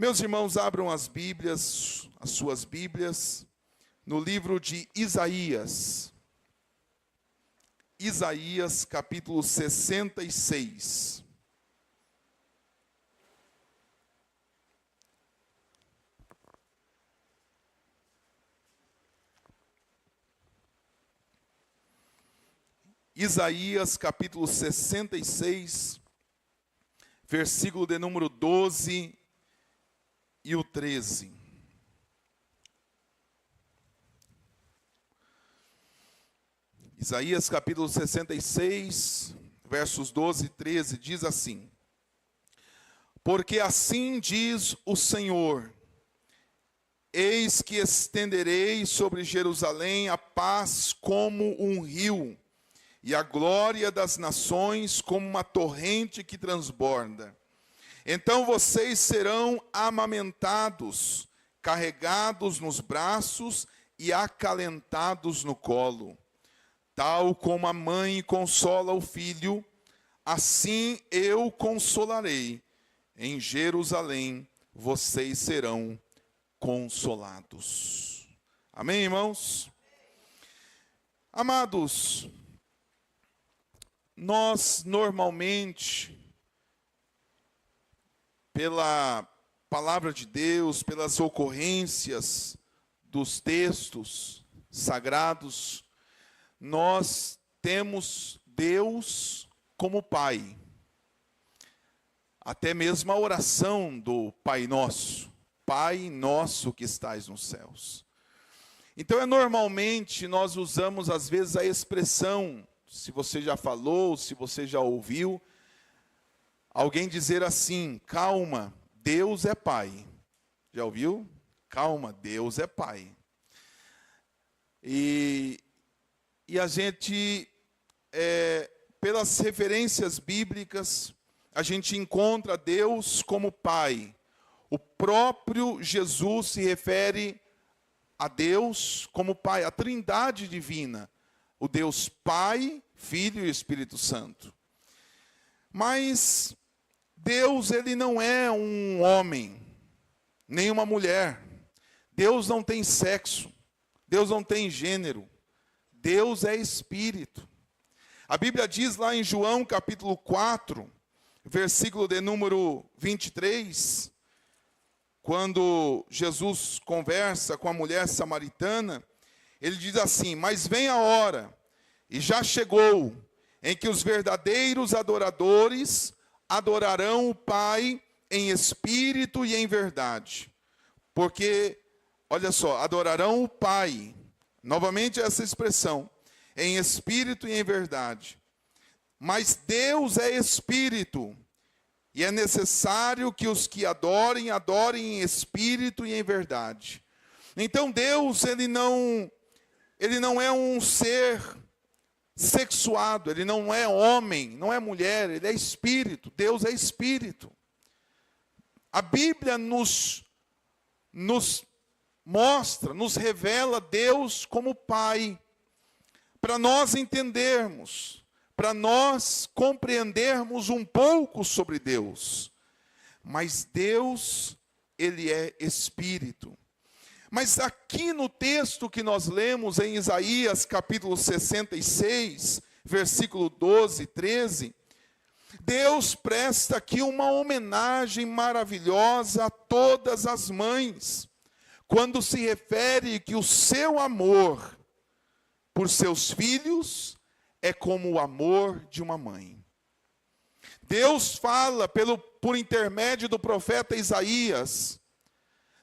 Meus irmãos, abram as Bíblias, as suas Bíblias, no livro de Isaías. Isaías, capítulo 66. Isaías, capítulo 66, versículo de número 12 e o 13. Isaías, capítulo 66, versos 12 e 13, diz assim: Porque assim diz o Senhor, eis que estenderei sobre Jerusalém a paz como um rio, e a glória das nações como uma torrente que transborda. Então vocês serão amamentados, carregados nos braços e acalentados no colo. Tal como a mãe consola o filho, assim eu consolarei. Em Jerusalém vocês serão consolados. Amém, irmãos? Amados, nós normalmente, pela palavra de Deus, pelas ocorrências dos textos sagrados, nós temos Deus como Pai. Até mesmo a oração do Pai Nosso, Pai Nosso que estais nos céus. Então, normalmente, nós usamos às vezes a expressão, se você já falou, se você já ouviu, alguém dizer assim: calma, Deus é Pai. Já ouviu? Calma, Deus é Pai. E a gente, pelas referências bíblicas, a gente encontra Deus como Pai. O próprio Jesus se refere a Deus como Pai, a Trindade divina. O Deus Pai, Filho e Espírito Santo. Mas Deus, ele não é um homem, nem uma mulher. Deus não tem sexo. Deus não tem gênero. Deus é Espírito. A Bíblia diz lá em João capítulo 4, versículo de número 23, quando Jesus conversa com a mulher samaritana, ele diz assim: mas vem a hora, e já chegou, em que os verdadeiros adoradores adorarão o Pai em espírito e em verdade. Porque, olha só, adorarão o Pai, novamente essa expressão, em espírito e em verdade. Mas Deus é espírito, e é necessário que os que adorem, adorem em espírito e em verdade. Então Deus, ele não é um ser sexuado, ele não é homem, não é mulher, ele é espírito. Deus é espírito. A Bíblia nos mostra, nos revela Deus como Pai, para nós entendermos, para nós compreendermos um pouco sobre Deus. Mas Deus, ele é espírito. Mas aqui no texto que nós lemos em Isaías capítulo 66, versículo 12 e 13, Deus presta aqui uma homenagem maravilhosa a todas as mães, quando se refere que o seu amor por seus filhos é como o amor de uma mãe. Deus fala por intermédio do profeta Isaías.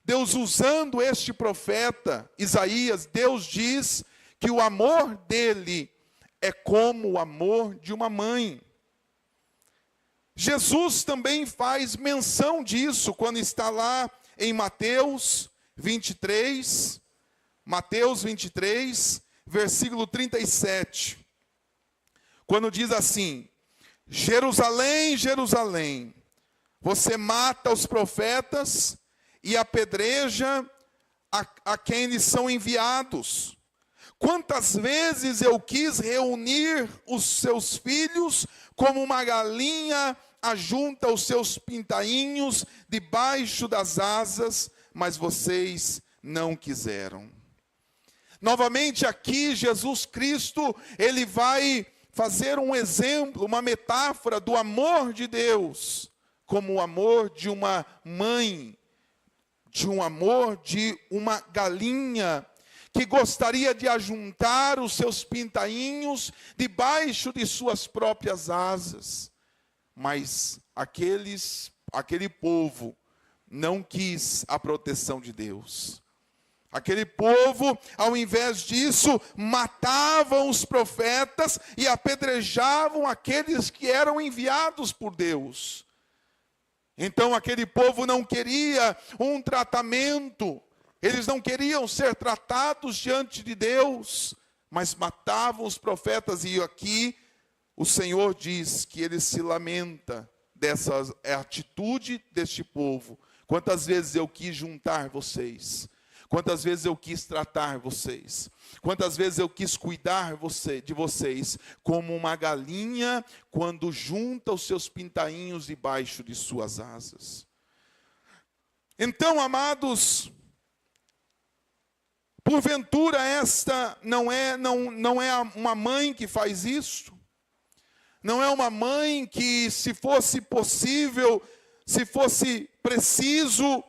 Deus, usando este profeta Isaías, Deus diz que o amor dele é como o amor de uma mãe. Jesus também faz menção disso quando está lá em Mateus 23, versículo 37. Quando diz assim: Jerusalém, Jerusalém, você mata os profetas e apedreja a quem lhes são enviados. Quantas vezes eu quis reunir os seus filhos como uma galinha ajunta os seus pintainhos debaixo das asas, mas vocês não quiseram. Novamente aqui, Jesus Cristo, ele vai fazer um exemplo, uma metáfora do amor de Deus, como o amor de uma mãe, de um amor de uma galinha, que gostaria de ajuntar os seus pintainhos debaixo de suas próprias asas. Mas aquele povo não quis a proteção de Deus. Aquele povo, ao invés disso, matavam os profetas e apedrejavam aqueles que eram enviados por Deus. Então aquele povo não queria um tratamento, eles não queriam ser tratados diante de Deus, mas matavam os profetas. E aqui o Senhor diz que ele se lamenta dessa atitude deste povo. Quantas vezes eu quis juntar vocês, quantas vezes eu quis tratar vocês, quantas vezes eu quis cuidar de vocês, como uma galinha quando junta os seus pintainhos debaixo de suas asas. Então, amados, porventura esta não é uma mãe que faz isso? Não é uma mãe que, se fosse possível, se fosse preciso,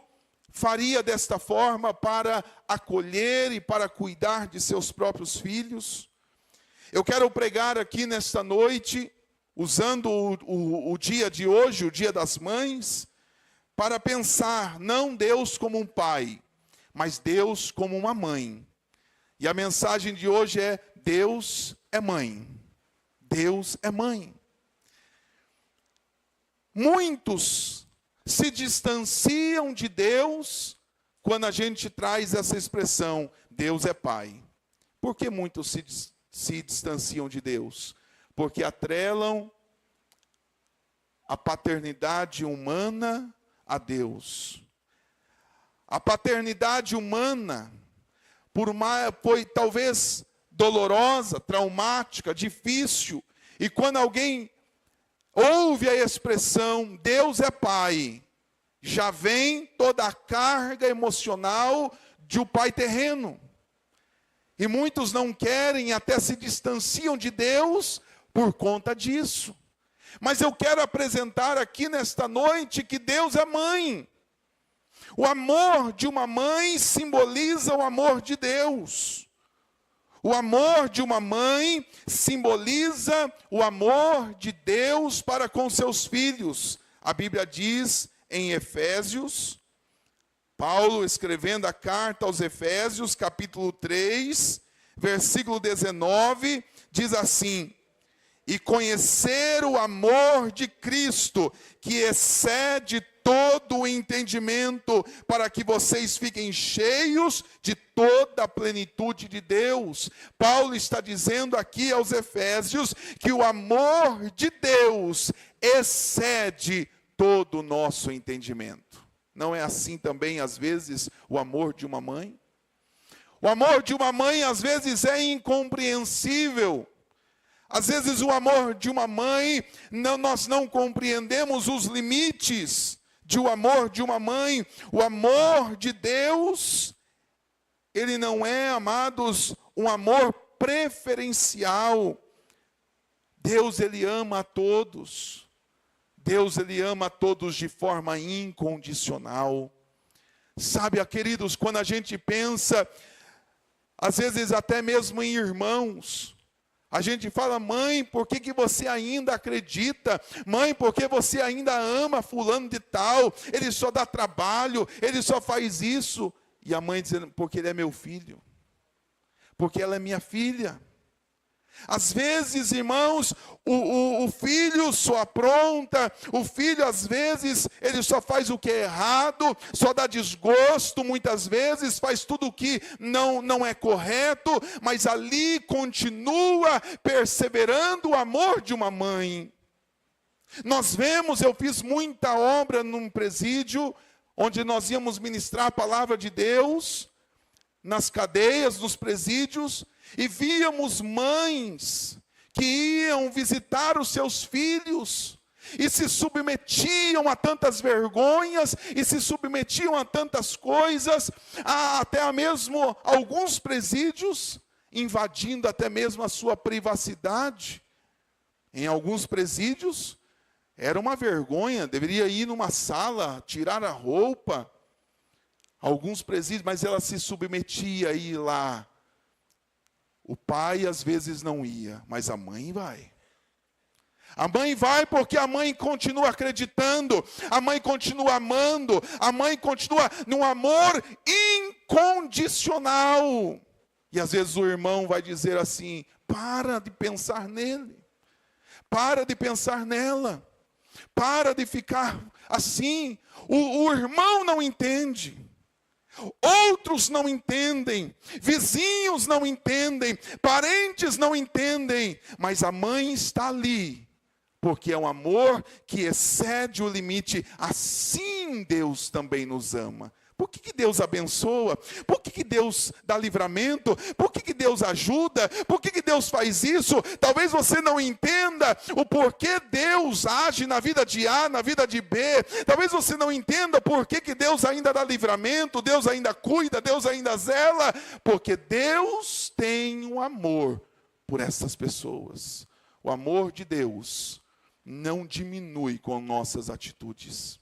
faria desta forma para acolher e para cuidar de seus próprios filhos? Eu quero pregar aqui nesta noite, usando o dia de hoje, o Dia das Mães, para pensar não Deus como um pai, mas Deus como uma mãe. E a mensagem de hoje é: Deus é mãe. Deus é mãe. Muitos se distanciam de Deus quando a gente traz essa expressão, Deus é pai. Por que muitos se distanciam de Deus? Porque atrelam a paternidade humana a Deus. A paternidade humana, foi talvez dolorosa, traumática, difícil, e quando alguém ouve a expressão Deus é pai, já vem toda a carga emocional de um pai terreno. E muitos não querem, até se distanciam de Deus por conta disso. Mas eu quero apresentar aqui nesta noite que Deus é mãe. O amor de uma mãe simboliza o amor de Deus. O amor de uma mãe simboliza o amor de Deus para com seus filhos. A Bíblia diz em Efésios, Paulo escrevendo a carta aos Efésios, capítulo 3, versículo 19, diz assim: e conhecer o amor de Cristo, que excede todo o entendimento, para que vocês fiquem cheios de toda a plenitude de Deus. Paulo está dizendo aqui aos Efésios que o amor de Deus excede todo o nosso entendimento. Não é assim também, às vezes, o amor de uma mãe? O amor de uma mãe, às vezes, é incompreensível. Às vezes, o amor de uma mãe, nós não compreendemos os limites de o amor de uma mãe. O amor de Deus, ele não é, amados, um amor preferencial. Deus, ele ama a todos. Deus, ele ama a todos de forma incondicional. Sabe, queridos, quando a gente pensa, às vezes até mesmo em irmãos, a gente fala: mãe, por que você ainda acredita? Mãe, por que você ainda ama fulano de tal? Ele só dá trabalho, ele só faz isso. E a mãe dizendo: porque ele é meu filho, porque ela é minha filha. Às vezes, irmãos, o filho só apronta, o filho às vezes, ele só faz o que é errado, só dá desgosto, muitas vezes, faz tudo o que não é correto, mas ali continua perseverando o amor de uma mãe. Nós vemos, eu fiz muita obra num presídio, onde nós íamos ministrar a palavra de Deus, nas cadeias, nos presídios, e víamos mães que iam visitar os seus filhos, e se submetiam a tantas vergonhas, e se submetiam a tantas coisas, até mesmo alguns presídios, invadindo até mesmo a sua privacidade. Em alguns presídios, era uma vergonha, deveria ir numa sala, tirar a roupa. Alguns presídios, mas ela se submetia a ir lá. O pai às vezes não ia, mas a mãe vai. A mãe vai porque a mãe continua acreditando, a mãe continua amando, a mãe continua num amor incondicional. E às vezes o irmão vai dizer assim: para de pensar nele, para de pensar nela, para de ficar assim. O irmão não entende. Outros não entendem, vizinhos não entendem, parentes não entendem, mas a mãe está ali, porque é um amor que excede o limite. Assim Deus também nos ama. Por que Deus abençoa? Por que Deus dá livramento? Por que Deus ajuda? Por que Deus faz isso? Talvez você não entenda o porquê Deus age na vida de A, na vida de B. Talvez você não entenda por que Deus ainda dá livramento, Deus ainda cuida, Deus ainda zela. Porque Deus tem um amor por essas pessoas. O amor de Deus não diminui com nossas atitudes.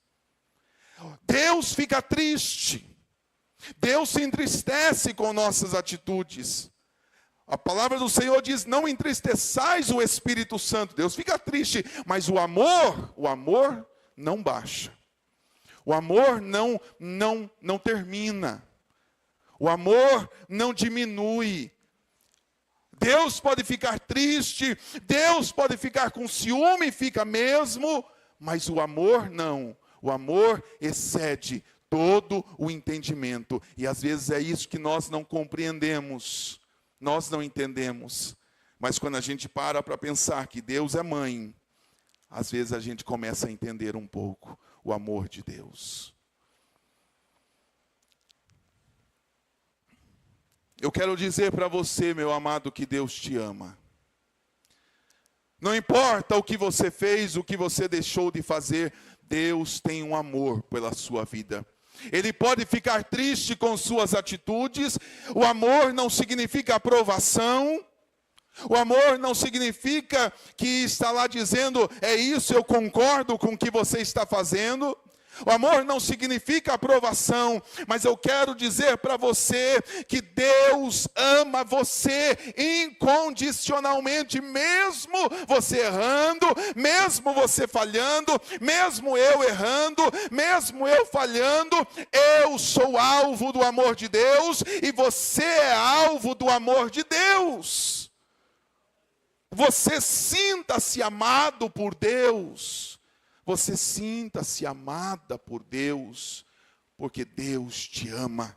Deus fica triste, Deus se entristece com nossas atitudes. A palavra do Senhor diz: não entristeçais o Espírito Santo. Deus fica triste, mas o amor não baixa. O amor não termina. O amor não diminui. Deus pode ficar triste, Deus pode ficar com ciúme, fica mesmo, mas o amor não. O amor excede todo o entendimento. E às vezes é isso que nós não compreendemos. Nós não entendemos. Mas quando a gente para pensar que Deus é mãe, às vezes a gente começa a entender um pouco o amor de Deus. Eu quero dizer para você, meu amado, que Deus te ama. Não importa o que você fez, o que você deixou de fazer, Deus tem um amor pela sua vida. Ele pode ficar triste com suas atitudes. O amor não significa aprovação. O amor não significa que está lá dizendo: é isso, eu concordo com o que você está fazendo. O amor não significa aprovação, mas eu quero dizer para você que Deus ama você incondicionalmente, mesmo você errando, mesmo você falhando, mesmo eu errando, mesmo eu falhando. Eu sou alvo do amor de Deus e você é alvo do amor de Deus. Você sinta-se amado por Deus. Você sinta-se amada por Deus, porque Deus te ama.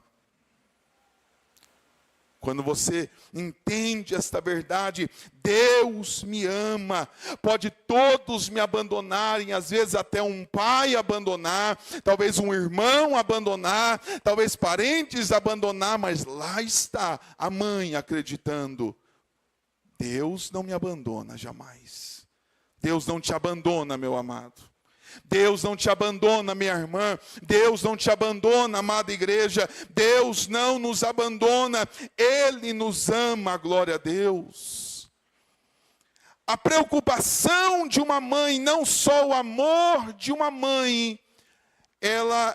Quando você entende esta verdade, Deus me ama. Pode todos me abandonarem, às vezes até um pai abandonar, talvez um irmão abandonar, talvez parentes abandonar, mas lá está a mãe acreditando: Deus não me abandona jamais. Deus não te abandona, meu amado. Deus não te abandona, minha irmã. Deus não te abandona, amada igreja. Deus não nos abandona. Ele nos ama, glória a Deus. A preocupação de uma mãe, não só o amor de uma mãe,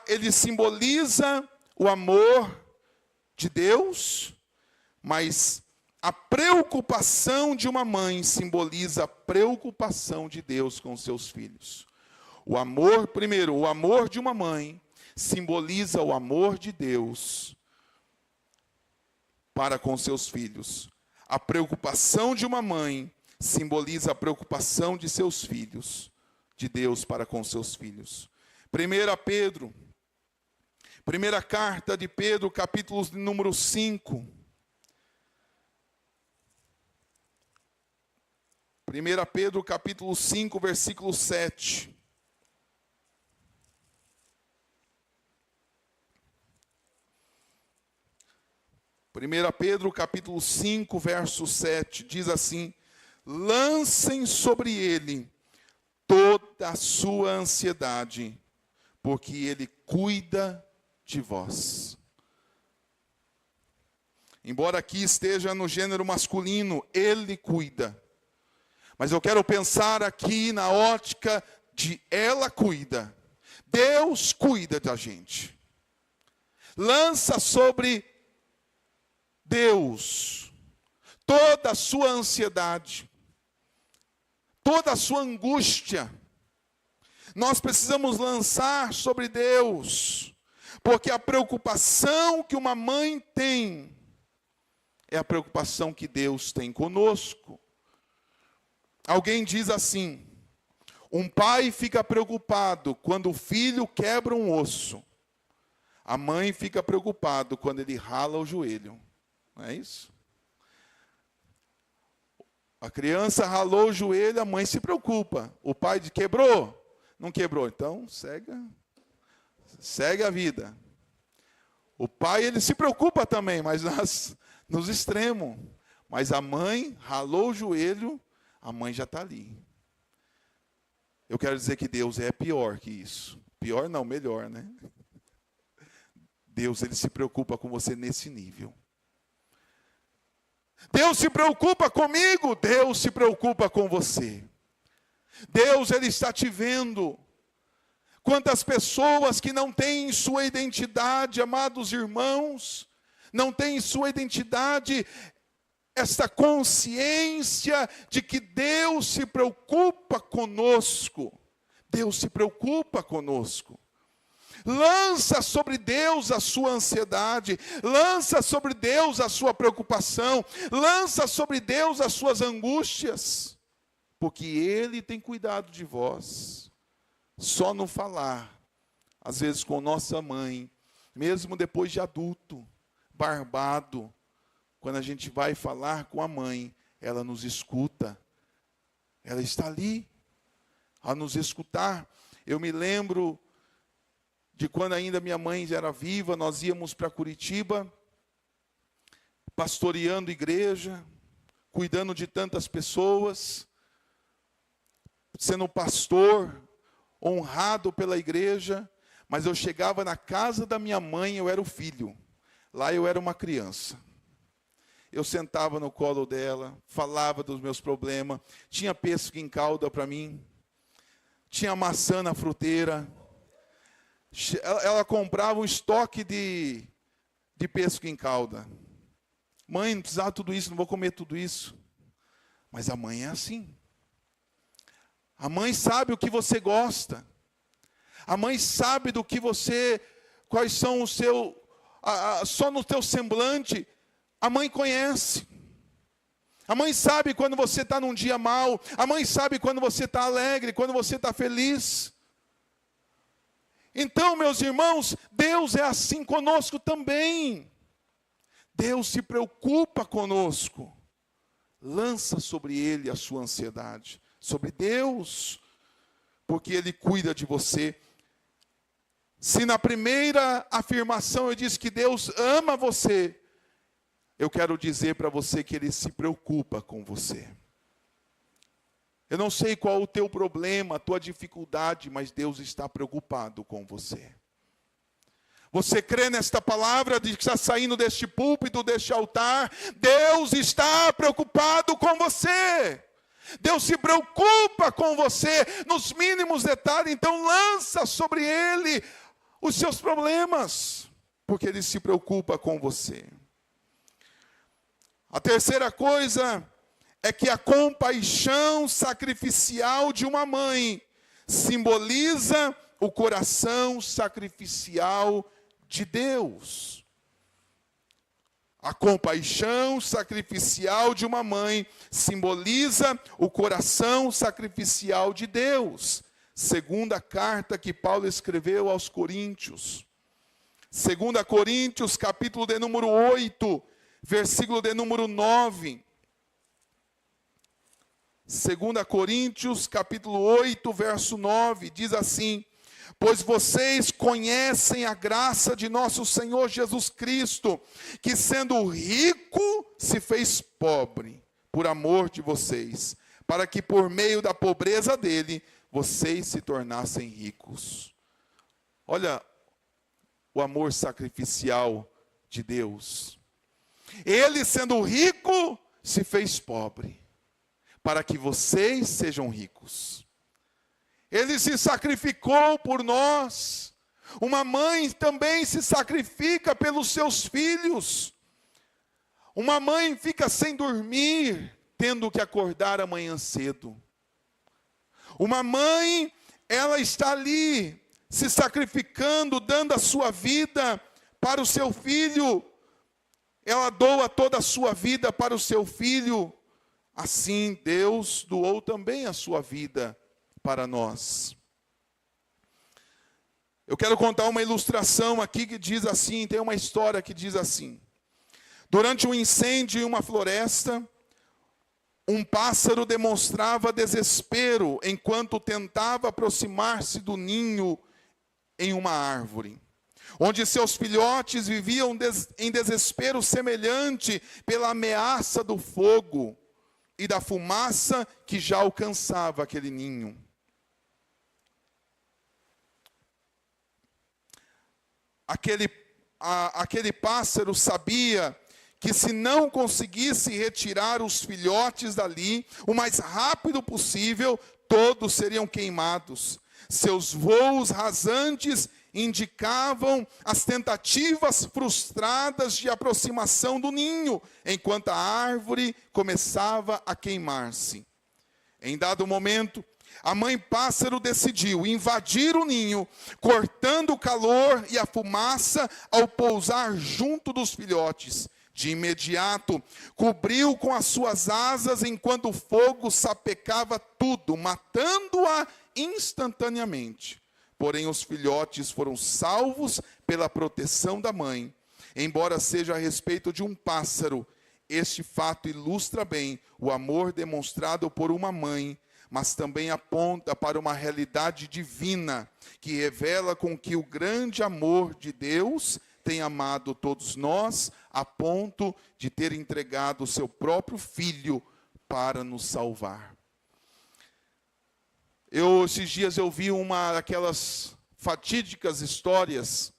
ele simboliza o amor de Deus, mas a preocupação de uma mãe simboliza a preocupação de Deus com seus filhos. O amor, primeiro, o amor de uma mãe simboliza o amor de Deus para com seus filhos. A preocupação de uma mãe simboliza a preocupação de seus filhos, de Deus para com seus filhos. 1 Pedro, primeira carta de Pedro, capítulo número 5. 1 Pedro, capítulo 5, versículo 7. 1 Pedro capítulo 5, verso 7, diz assim: lancem sobre ele toda toda a sua ansiedade, porque Ele cuida de vós. Embora aqui esteja no gênero masculino, Ele cuida. Mas eu quero pensar aqui na ótica de ela cuida. Deus cuida da gente. Lança sobre Deus toda a sua ansiedade, toda a sua angústia. Nós precisamos lançar sobre Deus, porque a preocupação que uma mãe tem é a preocupação que Deus tem conosco. Alguém diz assim: um pai fica preocupado quando o filho quebra um osso. A mãe fica preocupada quando ele rala o joelho. Não é isso? A criança ralou o joelho, a mãe se preocupa. O pai diz: quebrou? Não quebrou. Então, segue a vida. O pai, ele se preocupa também, mas nos extremos. Mas a mãe ralou o joelho, a mãe já está ali. Eu quero dizer que Deus é pior que isso. Pior não, melhor, né? Deus, Ele se preocupa com você nesse nível. Deus se preocupa comigo, Deus se preocupa com você. Deus, Ele está te vendo. Quantas pessoas que não têm sua identidade, amados irmãos, não têm sua identidade, esta consciência de que Deus se preocupa conosco. Deus se preocupa conosco. Lança sobre Deus a sua ansiedade, lança sobre Deus a sua preocupação, lança sobre Deus as suas angústias, porque Ele tem cuidado de vós. Só no falar, às vezes com nossa mãe, mesmo depois de adulto, barbado, quando a gente vai falar com a mãe, ela nos escuta, ela está ali, a nos escutar. Eu me lembro de quando ainda minha mãe era viva, nós íamos para Curitiba, pastoreando igreja, cuidando de tantas pessoas, sendo pastor, honrado pela igreja, mas eu chegava na casa da minha mãe, eu era o filho, lá eu era uma criança. Eu sentava no colo dela, falava dos meus problemas, tinha pêssego em calda para mim, tinha maçã na fruteira. Ela comprava um estoque de pêssego em calda. Mãe, não precisava de tudo isso, não vou comer tudo isso. Mas a mãe é assim. A mãe sabe o que você gosta. A mãe sabe do que você, quais são os seus, só no teu semblante, a mãe conhece. A mãe sabe quando você está num dia mal. A mãe sabe quando você está alegre, quando você está feliz. Então, meus irmãos, Deus é assim conosco também. Deus se preocupa conosco. Lança sobre Ele a sua ansiedade. Sobre Deus, porque Ele cuida de você. Se na primeira afirmação eu disse que Deus ama você, eu quero dizer para você que Ele se preocupa com você. Eu não sei qual o teu problema, a tua dificuldade, mas Deus está preocupado com você. Você crê nesta palavra de que está saindo deste púlpito, deste altar? Deus está preocupado com você. Deus se preocupa com você nos mínimos detalhes. Então lança sobre Ele os seus problemas, porque Ele se preocupa com você. A terceira coisa é que a compaixão sacrificial de uma mãe simboliza o coração sacrificial de Deus. A compaixão sacrificial de uma mãe simboliza o coração sacrificial de Deus. Segunda carta que Paulo escreveu aos Coríntios. 2 Coríntios, capítulo de número 8, versículo de número 9. 2 Coríntios, capítulo 8, verso 9, diz assim: pois vocês conhecem a graça de nosso Senhor Jesus Cristo, que sendo rico, se fez pobre, por amor de vocês, para que por meio da pobreza dele, vocês se tornassem ricos. Olha o amor sacrificial de Deus. Ele, sendo rico, se fez pobre, para que vocês sejam ricos. Ele se sacrificou por nós. Uma mãe também se sacrifica pelos seus filhos. Uma mãe fica sem dormir, tendo que acordar amanhã cedo. Uma mãe, ela está ali, se sacrificando, dando a sua vida para o seu filho. Ela doa toda a sua vida para o seu filho. Assim, Deus doou também a sua vida para nós. Eu quero contar uma ilustração aqui que diz assim, tem uma história que diz assim. Durante um incêndio em uma floresta, um pássaro demonstrava desespero enquanto tentava aproximar-se do ninho em uma árvore, onde seus filhotes viviam em desespero semelhante pela ameaça do fogo e da fumaça que já alcançava aquele ninho. Aquele pássaro sabia que se não conseguisse retirar os filhotes dali, o mais rápido possível, todos seriam queimados. Seus voos rasantes indicavam as tentativas frustradas de aproximação do ninho, enquanto a árvore começava a queimar-se. Em dado momento, a mãe pássaro decidiu invadir o ninho, cortando o calor e a fumaça ao pousar junto dos filhotes. De imediato, cobriu com as suas asas enquanto o fogo sapecava tudo, matando-a instantaneamente. Porém, os filhotes foram salvos pela proteção da mãe. Embora seja a respeito de um pássaro, este fato ilustra bem o amor demonstrado por uma mãe, mas também aponta para uma realidade divina, que revela com que o grande amor de Deus tem amado todos nós, a ponto de ter entregado o seu próprio Filho para nos salvar. Esses dias eu vi uma daquelas fatídicas histórias,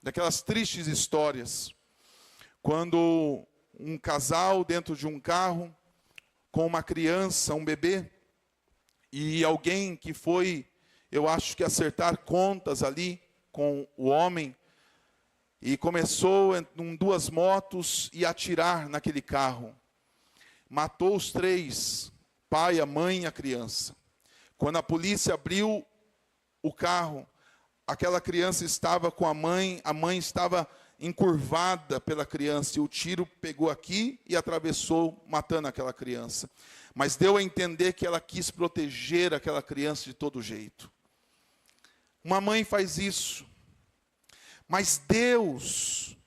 daquelas tristes histórias, quando um casal dentro de um carro, com uma criança, um bebê, e alguém que foi, eu acho que acertar contas ali com o homem, e começou em duas motos e atirar naquele carro. Matou os três, pai, a mãe e a criança. Quando a polícia abriu o carro, aquela criança estava com a mãe estava encurvada pela criança, e o tiro pegou aqui e atravessou, matando aquela criança. Mas deu a entender que ela quis proteger aquela criança de todo jeito. Uma mãe faz isso. Mas Deus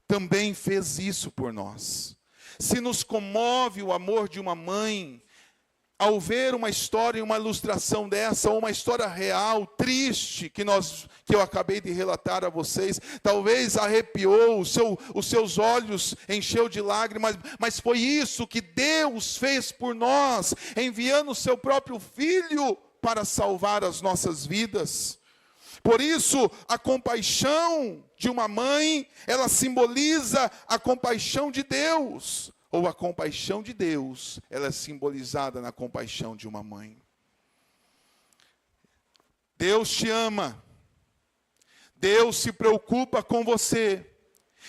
também fez isso por nós. Se nos comove o amor de uma mãe, ao ver uma história, uma ilustração dessa, ou uma história real, triste, que eu acabei de relatar a vocês, talvez arrepiou, os seus olhos encheu de lágrimas, mas foi isso que Deus fez por nós, enviando o seu próprio Filho para salvar as nossas vidas. Por isso, a compaixão de uma mãe, ela simboliza a compaixão de Deus. Ou a compaixão de Deus, ela é simbolizada na compaixão de uma mãe. Deus te ama. Deus se preocupa com você.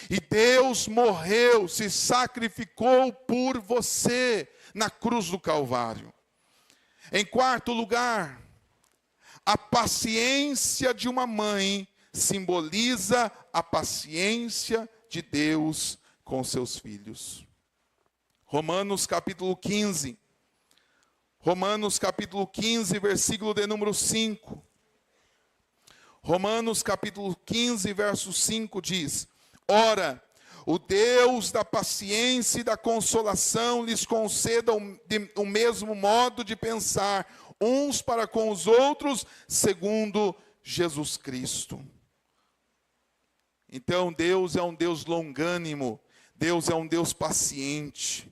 E Deus morreu, se sacrificou por você na cruz do Calvário. Em quarto lugar, a paciência de uma mãe simboliza a paciência de Deus com seus filhos. Romanos capítulo 15. Romanos capítulo 15, versículo de número 5. Romanos capítulo 15, verso 5 diz: Ora, o Deus da paciência e da consolação lhes conceda o mesmo modo de pensar, uns para com os outros, segundo Jesus Cristo. Então, Deus é um Deus longânimo, Deus é um Deus paciente.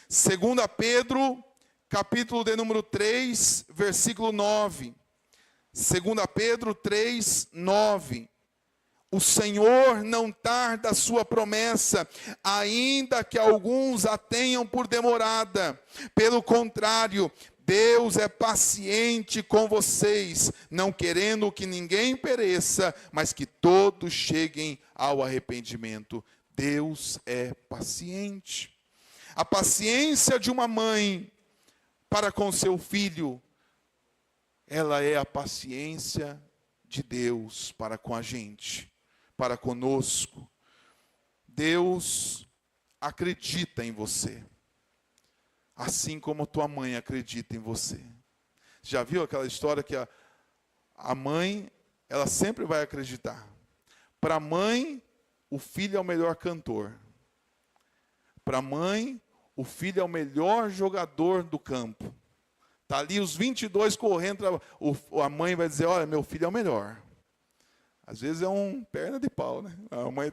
2 Pedro, capítulo de número 3, versículo 9. 2 Pedro 3, 9. O Senhor não tarda a sua promessa, ainda que alguns a tenham por demorada. Pelo contrário, Deus é paciente com vocês, não querendo que ninguém pereça, mas que todos cheguem ao arrependimento. Deus é paciente. A paciência de uma mãe para com seu filho, ela é a paciência de Deus para com a gente, para conosco. Deus acredita em você, assim como tua mãe acredita em você. Já viu aquela história que a mãe, ela sempre vai acreditar. Para a mãe, o filho é o melhor cantor. Para a mãe, o filho é o melhor jogador do campo. Está ali os 22 correndo, a mãe vai dizer, olha, meu filho é o melhor. Às vezes é um perna de pau, né? A mãe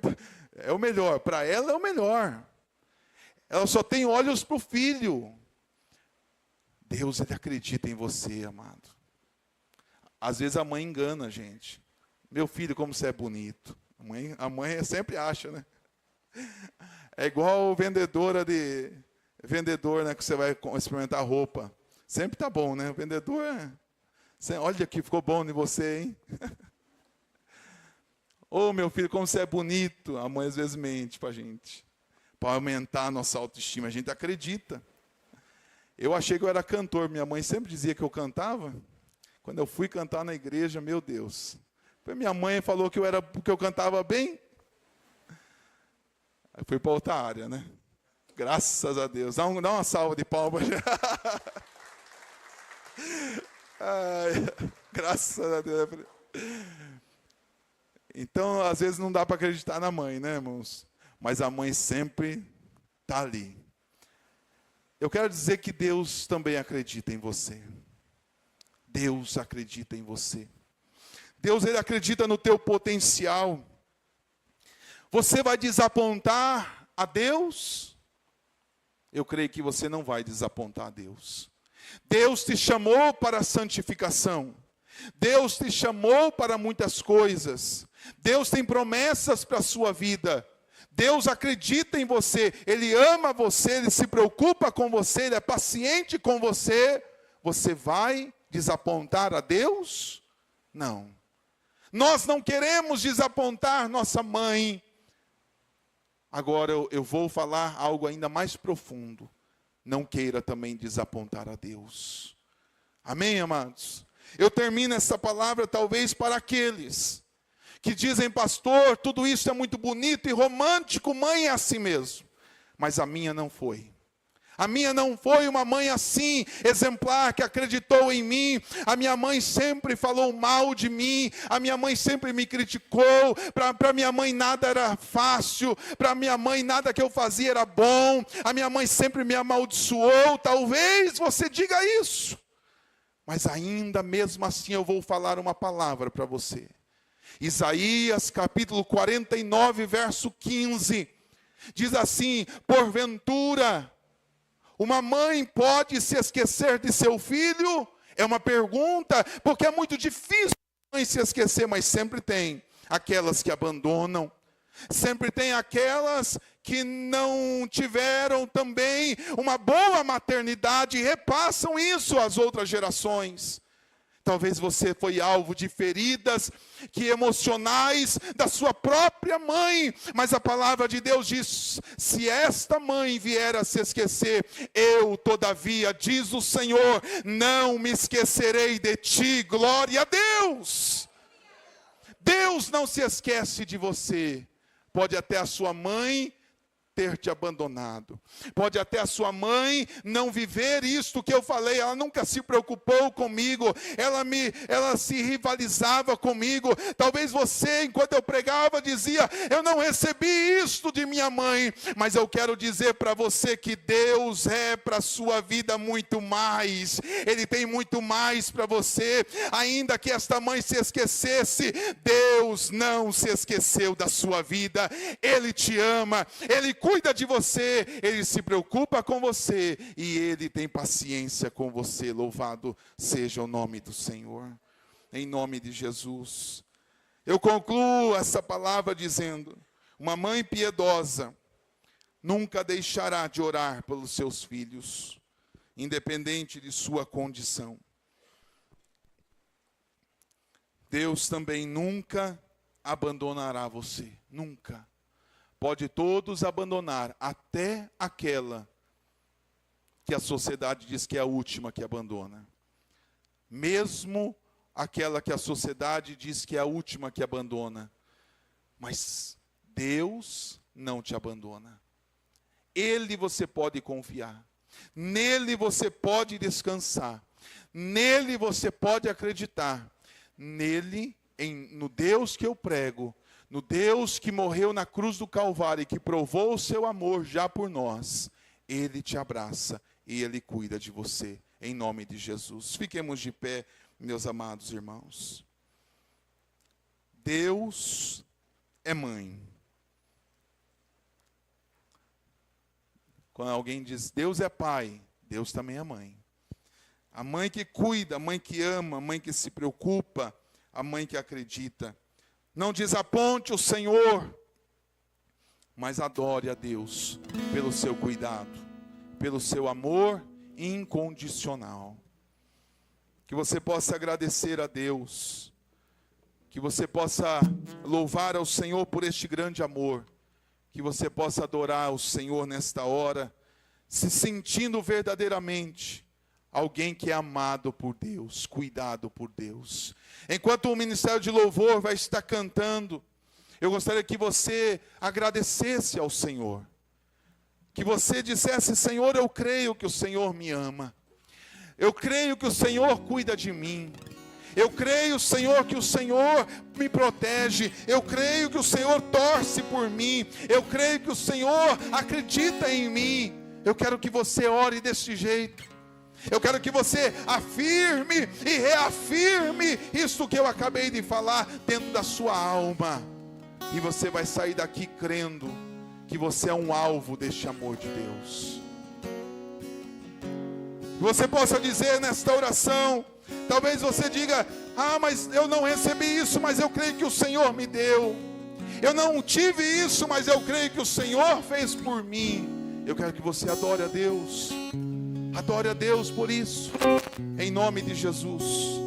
é o melhor, para ela é o melhor. Ela só tem olhos para o filho. Deus, Ele acredita em você, amado. Às vezes a mãe engana a gente. Meu filho, como você é bonito. A mãe sempre acha, né? É igual vendedor, né, que você vai experimentar roupa. Sempre tá bom, né? O vendedor, olha aqui, ficou bom em você, hein? Ô, meu filho, como você é bonito. A mãe às vezes mente para a gente, para aumentar a nossa autoestima. A gente acredita. Eu achei que eu era cantor. Minha mãe sempre dizia que eu cantava. Quando eu fui cantar na igreja, meu Deus. Minha mãe falou que eu cantava bem. Aí fui para outra área, né? Graças a Deus. Dá uma salva de palmas. Ai, graças a Deus. Então, às vezes não dá para acreditar na mãe, né, irmãos? Mas a mãe sempre está ali. Eu quero dizer que Deus também acredita em você. Deus acredita em você. Deus, Ele acredita no teu potencial. Você vai desapontar a Deus? Eu creio que você não vai desapontar a Deus. Deus te chamou para a santificação. Deus te chamou para muitas coisas. Deus tem promessas para a sua vida. Deus acredita em você. Ele ama você, Ele se preocupa com você, Ele é paciente com você. Você vai desapontar a Deus? Não. Nós não queremos desapontar nossa mãe. Agora eu vou falar algo ainda mais profundo. Não queira também desapontar a Deus. Amém, amados? Eu termino essa palavra talvez para aqueles que dizem, pastor, tudo isso é muito bonito e romântico, mãe é assim mesmo. Mas a minha não foi. A minha não foi uma mãe assim, exemplar, que acreditou em mim. A minha mãe sempre falou mal de mim. A minha mãe sempre me criticou. Para minha mãe nada era fácil. Para minha mãe nada que eu fazia era bom. A minha mãe sempre me amaldiçoou. Talvez você diga isso. Mas ainda mesmo assim eu vou falar uma palavra para você. Isaías capítulo 49, verso 15. Diz assim, porventura uma mãe pode se esquecer de seu filho? É uma pergunta, porque é muito difícil a mãe se esquecer, mas sempre tem aquelas que abandonam. Sempre tem aquelas que não tiveram também uma boa maternidade e repassam isso às outras gerações. Talvez você foi alvo de feridas emocionais da sua própria mãe. Mas a palavra de Deus diz, se esta mãe vier a se esquecer, eu todavia, diz o Senhor, não me esquecerei de ti. Glória a Deus. Deus não se esquece de você. Pode até a sua mãe ter te abandonado. Pode até a sua mãe não viver isto que eu falei. Ela nunca se preocupou comigo. Ela se rivalizava comigo. Talvez você, enquanto eu pregava, dizia, eu não recebi isto de minha mãe. Mas eu quero dizer para você que Deus é para a sua vida muito mais. Ele tem muito mais para você. Ainda que esta mãe se esquecesse, Deus não se esqueceu da sua vida. Ele te ama. Ele cuida de você, Ele se preocupa com você e Ele tem paciência com você. Louvado seja o nome do Senhor, em nome de Jesus. Eu concluo essa palavra dizendo: uma mãe piedosa nunca deixará de orar pelos seus filhos, independente de sua condição. Deus também nunca abandonará você, nunca. Pode todos abandonar, até aquela que a sociedade diz que é a última que abandona. Mesmo aquela que a sociedade diz que é a última que abandona. Mas Deus não te abandona. Ele você pode confiar. Nele você pode descansar. Nele você pode acreditar. Nele, no Deus que eu prego, no Deus que morreu na cruz do Calvário e que provou o seu amor já por nós, Ele te abraça e Ele cuida de você, em nome de Jesus. Fiquemos de pé, meus amados irmãos. Deus é mãe. Quando alguém diz Deus é pai, Deus também é mãe. A mãe que cuida, a mãe que ama, a mãe que se preocupa, a mãe que acredita. Não desaponte o Senhor, mas adore a Deus pelo seu cuidado, pelo seu amor incondicional. Que você possa agradecer a Deus, que você possa louvar ao Senhor por este grande amor, que você possa adorar o Senhor nesta hora, se sentindo verdadeiramente alguém que é amado por Deus, cuidado por Deus. Enquanto o Ministério de Louvor vai estar cantando, eu gostaria que você agradecesse ao Senhor. Que você dissesse: Senhor, eu creio que o Senhor me ama. Eu creio que o Senhor cuida de mim. Eu creio, Senhor, que o Senhor me protege. Eu creio que o Senhor torce por mim. Eu creio que o Senhor acredita em mim. Eu quero que você ore desse jeito. Eu quero que você afirme e reafirme isso que eu acabei de falar dentro da sua alma. E você vai sair daqui crendo que você é um alvo deste amor de Deus. Que você possa dizer nesta oração, talvez você diga: ah, mas eu não recebi isso, mas eu creio que o Senhor me deu. Eu não tive isso, mas eu creio que o Senhor fez por mim. Eu quero que você adore a Deus. Adore a Deus por isso, em nome de Jesus.